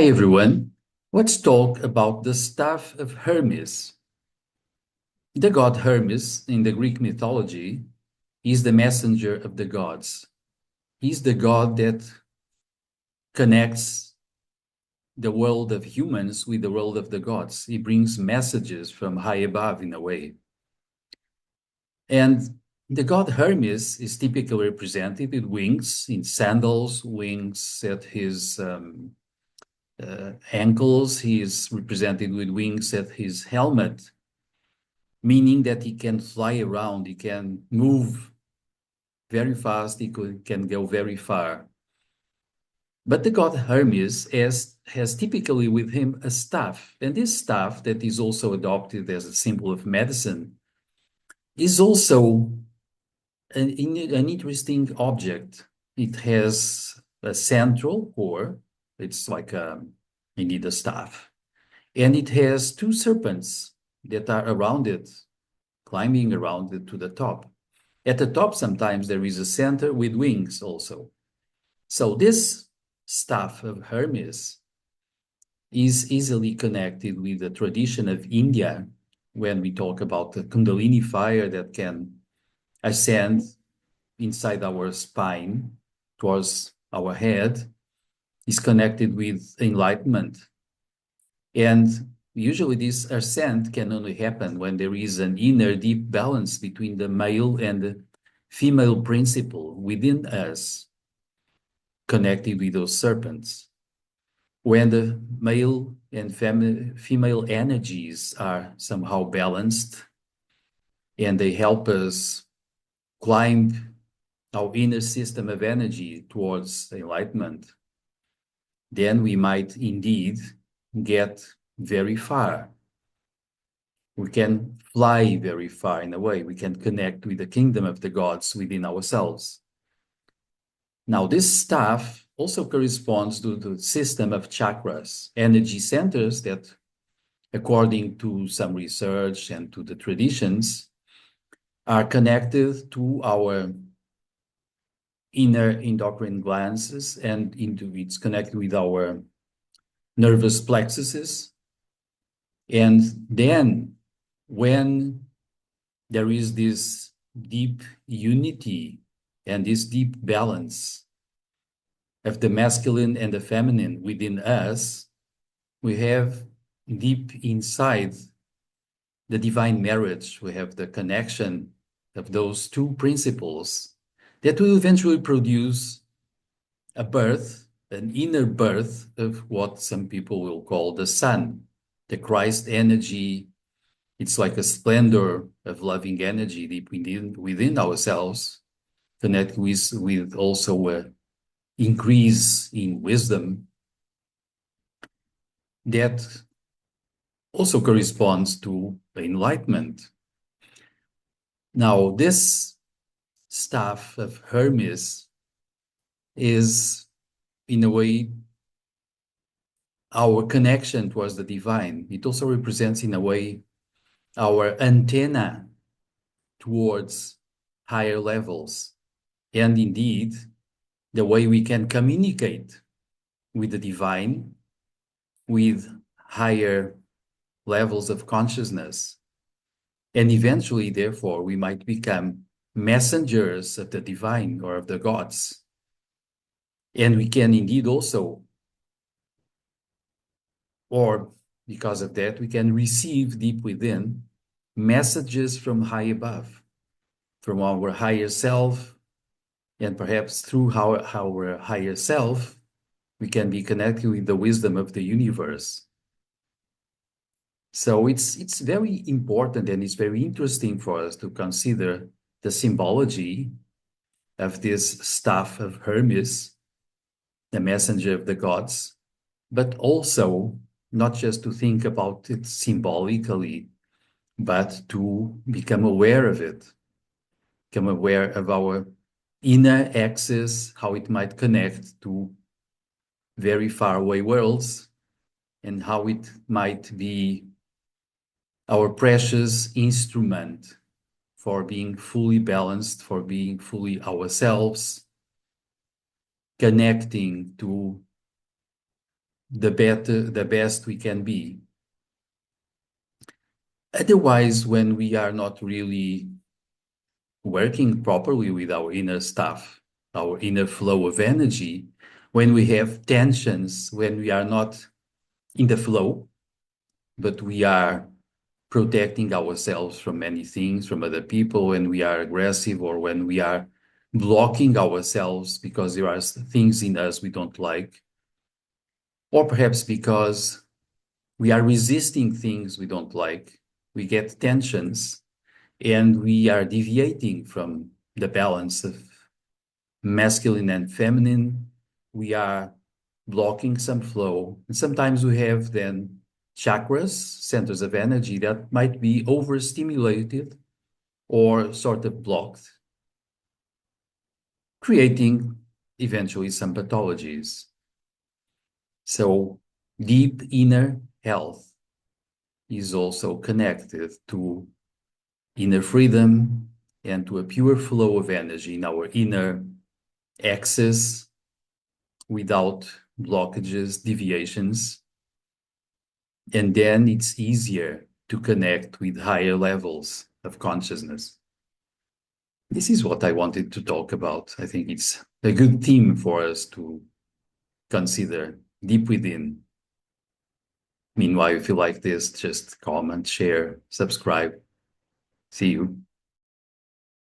Hi everyone. Let's talk about the Staff of Hermes. The god Hermes in the Greek mythology is the messenger of the gods. He's the god that connects the world of humans with the world of the gods. He brings messages from high above in a way. And the god Hermes is typically represented with wings, in sandals, wings at his ankles. He is represented with wings at his helmet, meaning that he can fly around, he can move very fast, can go very far. But the god Hermes has typically with him a staff, and this staff that is also adopted as a symbol of medicine is also an interesting object. It has a central core, it's like you need a staff, and it has two serpents that are around it, climbing around it to the top. At the top, sometimes there is a center with wings also. So this staff of Hermes is easily connected with the tradition of India when we talk about the Kundalini fire that can ascend inside our spine towards our head, is connected with enlightenment. And usually this ascent can only happen when there is an inner deep balance between the male and the female principle within us, connected with those serpents. When the male and female energies are somehow balanced and they help us climb our inner system of energy towards enlightenment, then we might indeed get very far. We can fly very far in a way. We can connect with the kingdom of the gods within ourselves. Now, this staff also corresponds to the system of chakras, energy centers that, according to some research and to the traditions, are connected to our inner endocrine glands, and it's connected with our nervous plexuses. And then when there is this deep unity and this deep balance of the masculine and the feminine within us, we have deep inside the divine marriage, we have the connection of those two principles that will eventually produce a birth, an inner birth of what some people will call the sun, the Christ energy. It's like a splendor of loving energy deep within ourselves, connect with also an increase in wisdom that also corresponds to enlightenment. Now, this staff of Hermes is, in a way, our connection towards the divine. It also represents, in a way, our antenna towards higher levels. And indeed, the way we can communicate with the divine, with higher levels of consciousness. And eventually, therefore, we might become messengers of the divine or of the gods. And we can indeed also, or because of that, we can receive deep within messages from high above, from our higher self, and perhaps through our higher self, we can be connected with the wisdom of the universe. So it's very important and it's very interesting for us to consider the symbology of this staff of Hermes, the messenger of the gods, but also not just to think about it symbolically, but to become aware of it, become aware of our inner axis, how it might connect to very far away worlds, and how it might be our precious instrument for being fully balanced, for being fully ourselves, connecting to the best we can be. Otherwise, when we are not really working properly with our inner stuff, our inner flow of energy, when we have tensions, when we are not in the flow, but we are protecting ourselves from many things, from other people, when we are aggressive or when we are blocking ourselves because there are things in us we don't like, or perhaps because we are resisting things we don't like, we get tensions and we are deviating from the balance of masculine and feminine. We are blocking some flow. And sometimes we have then chakras, centers of energy that might be overstimulated or sort of blocked, creating eventually some pathologies. So deep inner health is also connected to inner freedom and to a pure flow of energy in our inner axis without blockages, deviations. And then it's easier to connect with higher levels of consciousness. This is what I wanted to talk about. I think it's a good theme for us to consider deep within. Meanwhile, if you like this, just comment, share, subscribe. See you.